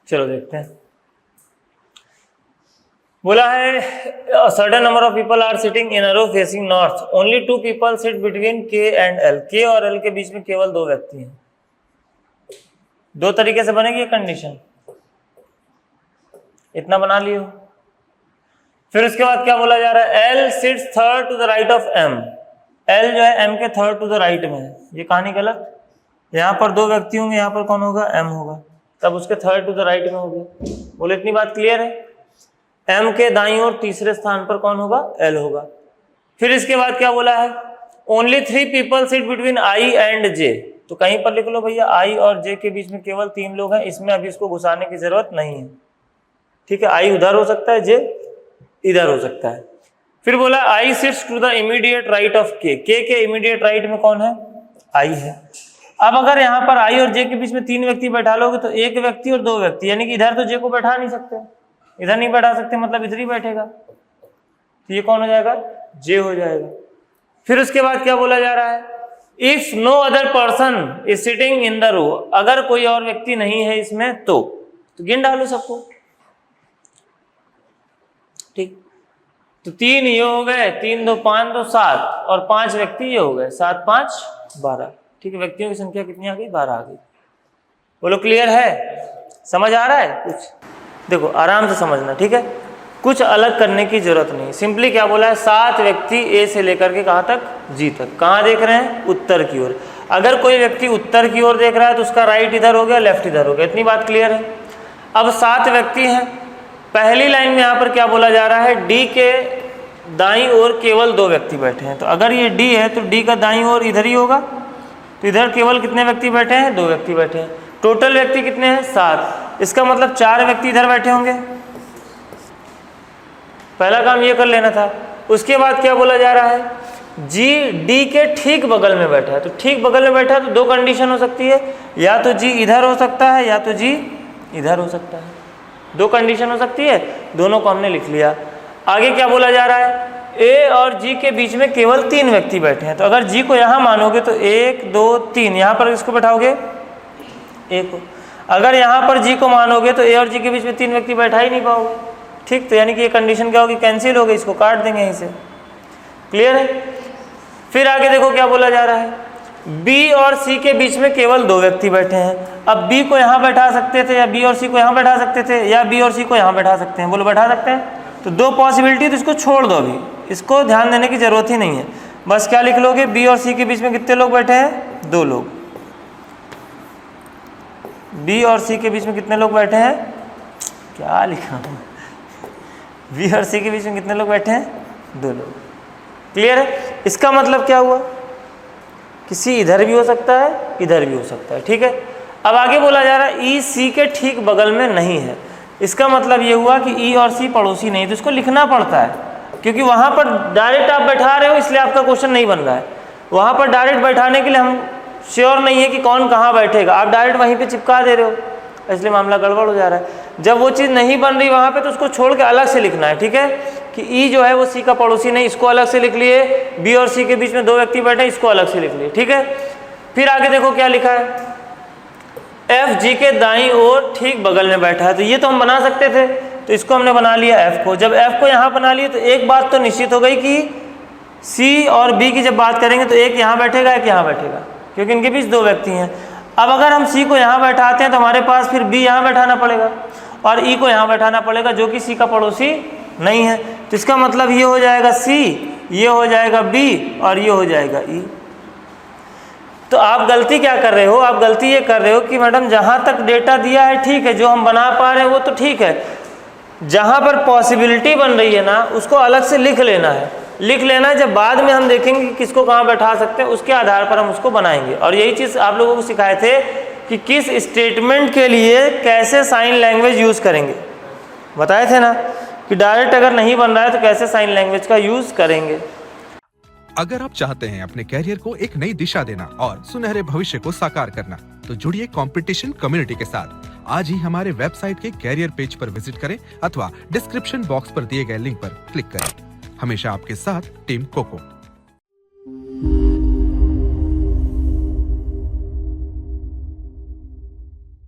चलो देखते हैं। बोला है certain number of people are sitting in a row facing north, only 2 people sit between K and L. K और L के बीच में केवल 2 व्यक्ति हैं। 2 तरीके से बनेगी ये कंडीशन, इतना बना लियो। फिर उसके बाद क्या बोला जा रहा है, L sits third to the right of M. L जो है एम के थर्ड टू द राइट में है, ये कहानी गलत। यहाँ पर 2 व्यक्ति होंगे, यहाँ पर कौन होगा, एम होगा, तब उसके थर्ड टू द राइट में होगा। बोले इतनी बात क्लियर है। एम के दाईं ओर तीसरे स्थान पर कौन होगा, एल होगा। फिर इसके बाद क्या बोला है, only 3 people sit between I and J. तो कहीं पर लिख लो भैया आई और जे के बीच में केवल 3 लोग हैं, इसमें अभी इसको घुसाने की जरूरत नहीं है, ठीक है। आई उधर हो सकता है, जे इधर हो सकता है। फिर बोला I sits to the immediate right of K. के इमीडिएट राइट में कौन है, आई है। अब अगर यहाँ पर आई और जे के बीच में 3 व्यक्ति बैठा लोगे तो 1 व्यक्ति और 2 व्यक्ति, यानी कि इधर तो जे को बैठा नहीं सकते, इधर नहीं बैठा सकते, मतलब इधर ही बैठेगा, तो ये कौन हो जाएगा, जे हो जाएगा। फिर उसके बाद क्या बोला जा रहा है, if no other person is sitting in the row. अगर कोई और व्यक्ति नहीं है इसमें तो गिन डालो सबको, ठीक। तो 3 ये हो गए, 3 2 5 2 7 और 5 व्यक्ति ये हो गए, 7 5 12, ठीक है। व्यक्तियों की संख्या कितनी आ गई, 12 आ गई। बोलो क्लियर है, समझ आ रहा है कुछ? देखो आराम से समझना, ठीक है, कुछ अलग करने की जरूरत नहीं। सिंपली क्या बोला है, 7 व्यक्ति ए से लेकर के कहाँ तक, जी तक। कहाँ देख रहे हैं, उत्तर की ओर। अगर कोई व्यक्ति उत्तर की ओर देख रहा है तो उसका राइट इधर हो गया, लेफ्ट इधर हो गया। इतनी बात क्लियर है। अब 7 व्यक्ति हैं। पहली लाइन में यहाँ पर क्या बोला जा रहा है, डी के दाईं ओर केवल 2 व्यक्ति बैठे हैं। तो अगर ये डी है तो डी का दाईं ओर इधर ही होगा, तो इधर केवल कितने व्यक्ति बैठे हैं, 2 व्यक्ति बैठे हैं। टोटल व्यक्ति कितने हैं, 7। इसका मतलब 4 व्यक्ति इधर बैठे होंगे। पहला काम ये कर लेना था। उसके बाद क्या बोला जा रहा है, जी डी के ठीक बगल में बैठा है। तो ठीक बगल में बैठा है तो 2 कंडीशन हो सकती है, या तो जी इधर हो सकता है या तो जी इधर हो सकता है। 2 कंडीशन हो सकती है, दोनों को हमने लिख लिया। आगे क्या बोला जा रहा है, ए और जी के बीच में केवल 3 व्यक्ति बैठे हैं। तो अगर जी को यहाँ मानोगे तो 1 2 3, यहाँ पर इसको बैठाओगे ए को। अगर यहाँ पर जी को मानोगे तो ए और जी के बीच में 3 व्यक्ति बैठा ही नहीं पाओगे, ठीक। तो यानी कि ये कंडीशन क्या होगी, कैंसिल हो गई, इसको काट देंगे यहीं से। क्लियर है। फिर आगे देखो क्या बोला जा रहा है, बी और सी के बीच में केवल 2 व्यक्ति बैठे हैं। अब बी को यहाँ बैठा सकते थे, या बी और सी को यहाँ बैठा सकते थे, या बी और सी को यहाँ बैठा सकते हैं। बोलो बैठा सकते हैं। तो 2 पॉसिबिलिटी, तो इसको छोड़ दो, अभी इसको ध्यान देने की जरूरत ही नहीं है। बस क्या लिख लोगे, बी और सी के बीच में कितने लोग बैठे हैं, 2 लोग। बी और सी के बीच में कितने लोग बैठे हैं, क्या लिखा हूँ, बी और सी के बीच में कितने लोग बैठे हैं, 2 लोग। क्लियर है। इसका मतलब क्या हुआ, किसी इधर भी हो सकता है, इधर भी हो सकता है, ठीक है। अब आगे बोला जा रहा है ई सी के ठीक बगल में नहीं है। इसका मतलब ये हुआ कि ई और सी पड़ोसी नहीं, तो इसको लिखना पड़ता है, क्योंकि वहाँ पर डायरेक्ट आप बैठा रहे हो, इसलिए आपका क्वेश्चन नहीं बन रहा है। वहाँ पर डायरेक्ट बैठाने के लिए हम श्योर नहीं है कि कौन कहाँ बैठेगा, आप डायरेक्ट वहीं पे चिपका दे रहे हो, इसलिए मामला गड़बड़ हो जा रहा है। जब वो चीज़ नहीं बन रही वहाँ पे तो उसको छोड़ के अलग से लिखना है, ठीक है। कि ई जो है वो सी का पड़ोसी नहीं, इसको अलग से लिख लिए। बी और सी के बीच में 2 व्यक्ति बैठे, इसको अलग से लिख लिए, ठीक है। फिर आगे देखो क्या लिखा है, एफ जी के दाईं ओर ठीक बगल में बैठा है। तो ये तो हम बना सकते थे, तो इसको हमने बना लिया एफ को। जब एफ को यहाँ बना लिया तो एक बात तो निश्चित हो गई कि सी और बी की जब बात करेंगे तो एक यहाँ बैठेगा, एक यहाँ बैठेगा, क्योंकि इनके बीच 2 व्यक्ति हैं। अब अगर हम सी को यहाँ बैठाते हैं तो हमारे पास फिर बी यहाँ बैठाना पड़ेगा और ई को यहाँ बैठाना पड़ेगा, जो कि सी का पड़ोसी नहीं है। तो इसका मतलब ये हो जाएगा सी, ये हो जाएगा बी और ये हो जाएगा ई। तो आप गलती क्या कर रहे हो, आप गलती ये कर रहे हो कि मैडम जहाँ तक डेटा दिया है ठीक है, जो हम बना पा रहे हैं वो तो ठीक है, जहाँ पर पॉसिबिलिटी बन रही है ना उसको अलग से लिख लेना है। लिख लेना है, जब बाद में हम देखेंगे कि किसको कहाँ बैठा सकते हैं उसके आधार पर हम उसको बनाएंगे। और यही चीज़ आप लोगों को सिखाए थे कि किस स्टेटमेंट के लिए कैसे साइन लैंग्वेज यूज़ करेंगे, बताए थे ना कि डायरेक्ट अगर नहीं बन रहा है तो कैसे साइन लैंग्वेज का यूज़ करेंगे। अगर आप चाहते हैं अपने कैरियर को एक नई दिशा देना और सुनहरे भविष्य को साकार करना, तो जुड़िए कंपटीशन कम्युनिटी के साथ। आज ही हमारे वेबसाइट के कैरियर पेज पर विजिट करें अथवा डिस्क्रिप्शन बॉक्स पर दिए गए लिंक पर क्लिक करें। हमेशा आपके साथ टीम कोको।